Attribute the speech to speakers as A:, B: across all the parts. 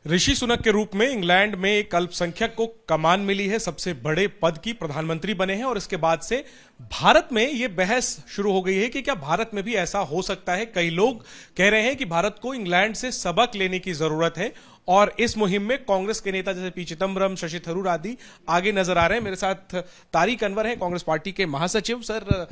A: ऋषि सुनक के रूप में इंग्लैंड में एक अल्पसंख्यक को कमान मिली है, सबसे बड़े पद की प्रधानमंत्री बने हैं और इसके बाद से भारत में यह बहस शुरू हो गई है कि क्या भारत में भी ऐसा हो सकता है। कई लोग कह रहे हैं कि भारत को इंग्लैंड से सबक लेने की जरूरत है और इस मुहिम में कांग्रेस के नेता जैसे पी चिदंबरम, शशि थरूर आदि आगे नजर आ रहे हैं। मेरे साथ तारिक अनवर हैं, कांग्रेस पार्टी के महासचिव। सर,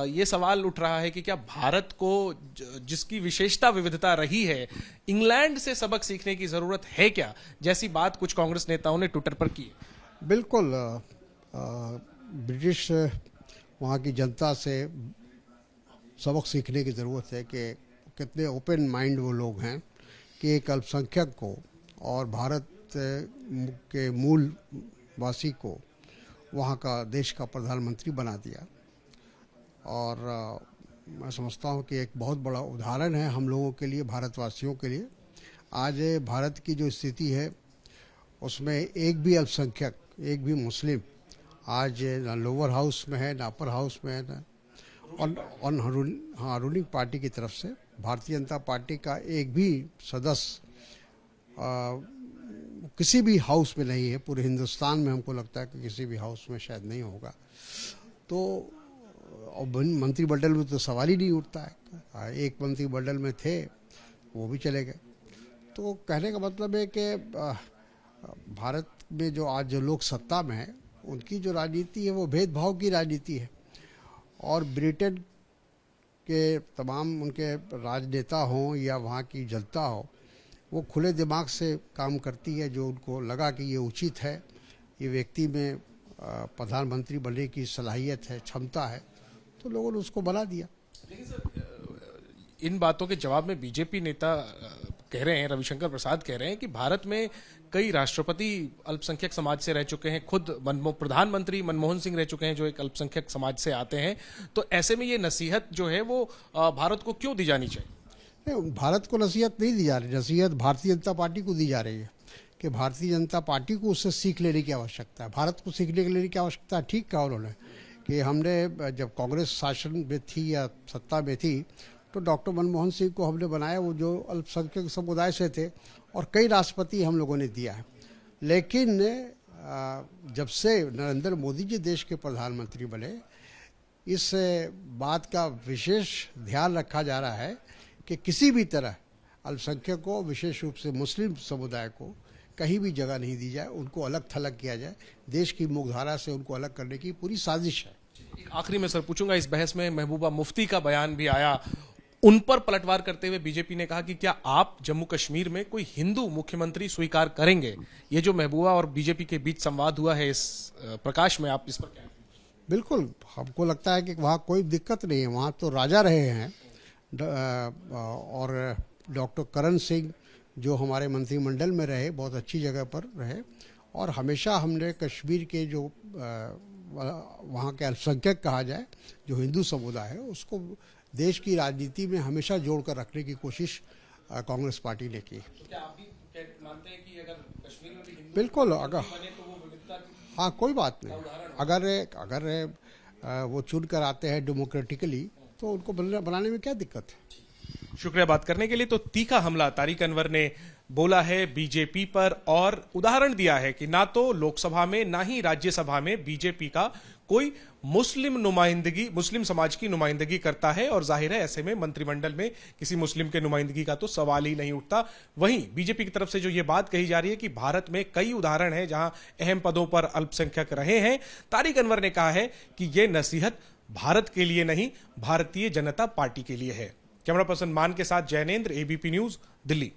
A: ये सवाल उठ रहा है कि क्या भारत को जिसकी विशेषता विविधता रही है, इंग्लैंड से सबक सीखने की जरूरत है क्या, जैसी बात कुछ कांग्रेस नेताओं ने ट्विटर पर की है।
B: बिल्कुल, ब्रिटिश वहाँ की जनता से सबक सीखने की ज़रूरत है कि कितने ओपन माइंड वो लोग हैं कि एक अल्पसंख्यक को और भारत के मूल वासी को वहाँ का देश का प्रधानमंत्री बना दिया। और मैं समझता हूँ कि एक बहुत बड़ा उदाहरण है हम लोगों के लिए, भारतवासियों के लिए। आज भारत की जो स्थिति है उसमें एक भी अल्पसंख्यक, एक भी मुस्लिम आज ना लोअर हाउस में है, ना अपर हाउस में है, ना रूलिंग पार्टी की तरफ से भारतीय जनता पार्टी का एक भी सदस्य किसी भी हाउस में नहीं है। पूरे हिंदुस्तान में हमको लगता है कि किसी भी हाउस में शायद नहीं होगा। तो मंत्रिमंडल में तो सवाल ही नहीं उठता है। एक मंत्रिमंडल में थे, वो भी चले गए। तो कहने का मतलब है कि भारत में जो आज जो लोग सत्ता में हैं, उनकी जो राजनीति है वो भेदभाव की राजनीति है। और ब्रिटेन के तमाम उनके राजनेता हों या वहाँ की जनता हो, वो खुले दिमाग से काम करती है। जो उनको लगा कि ये उचित है, ये व्यक्ति में प्रधानमंत्री बनने की सलाहियत है, क्षमता है, तो लोगों ने उसको बना दिया।
A: लेकिन सर, इन बातों के जवाब में बीजेपी नेता कह रहे हैं, रविशंकर प्रसाद कह रहे हैं कि भारत में कई राष्ट्रपति अल्पसंख्यक समाज से रह चुके हैं, खुद प्रधानमंत्री मनमोहन सिंह रह चुके हैं जो एक अल्पसंख्यक समाज से आते हैं। तो ऐसे में ये नसीहत जो है वो भारत को क्यों दी जानी चाहिए?
B: नहीं, भारत को नसीहत नहीं दी जा रही। नसीहत भारतीय जनता पार्टी को दी जा रही है कि भारतीय जनता पार्टी को उससे सीख लेने की आवश्यकता है। भारत को सीख लेने की आवश्यकता है। ठीक कहा उन्होंने कि हमने जब कांग्रेस शासन में थी या सत्ता में थी तो डॉक्टर मनमोहन सिंह को हमने बनाया, वो जो अल्पसंख्यक समुदाय से थे, और कई राष्ट्रपति हम लोगों ने दिया है। लेकिन जब से नरेंद्र मोदी जी देश के प्रधानमंत्री बने, इस बात का विशेष ध्यान रखा जा रहा है कि किसी भी तरह अल्पसंख्यक को, विशेष रूप से मुस्लिम समुदाय को कहीं भी जगह नहीं दी जाए, उनको अलग थलग किया जाए। देश की मुख्यधारा से उनको अलग करने की पूरी साजिश है।
A: आखिरी में सर पूछूंगा, इस बहस में महबूबा मुफ्ती का बयान भी आया। उन पर पलटवार करते हुए बीजेपी ने कहा कि क्या आप जम्मू कश्मीर में कोई हिंदू मुख्यमंत्री स्वीकार करेंगे? ये जो महबूबा और बीजेपी के बीच संवाद हुआ है, इस प्रकाश में आप इस पर क्या?
B: बिल्कुल, हमको लगता है कि वहाँ कोई दिक्कत नहीं है। वहाँ तो राजा रहे हैं और डॉक्टर करण सिंह जो हमारे मंत्रिमंडल में रहे, बहुत अच्छी जगह पर रहे। और हमेशा हमने कश्मीर के जो वहाँ के अल्पसंख्यक कहा जाए, जो हिंदू समुदाय है, उसको देश की राजनीति में हमेशा जोड़कर रखने की कोशिश कांग्रेस पार्टी ने की।
A: क्या आप भी मानते हैं कि अगर कश्मीर में भी हिंदू
B: बिल्कुल, अगर
A: बने तो वो विविधता की,
B: हाँ, कोई बात नहीं। अगर वो चुन कर आते हैं डेमोक्रेटिकली, तो उनको बनाने में क्या दिक्कत है।
A: शुक्रिया बात करने के लिए। तो तीखा हमला तारिक अनवर ने बोला है बीजेपी पर और उदाहरण दिया है कि ना तो लोकसभा में ना ही राज्यसभा में बीजेपी का कोई मुस्लिम समाज की नुमाइंदगी करता है और जाहिर है ऐसे में मंत्रिमंडल में किसी मुस्लिम के नुमाइंदगी का तो सवाल ही नहीं उठता। वहीं बीजेपी की तरफ से जो ये बात कही जा रही है कि भारत में कई उदाहरण हैं जहां अहम पदों पर अल्पसंख्यक रहे हैं, तारिक अनवर ने कहा है कि यह नसीहत भारत के लिए नहीं, भारतीय जनता पार्टी के लिए है। कैमरा पर्सन मान के साथ जैनेंद्र, एबीपी न्यूज, दिल्ली।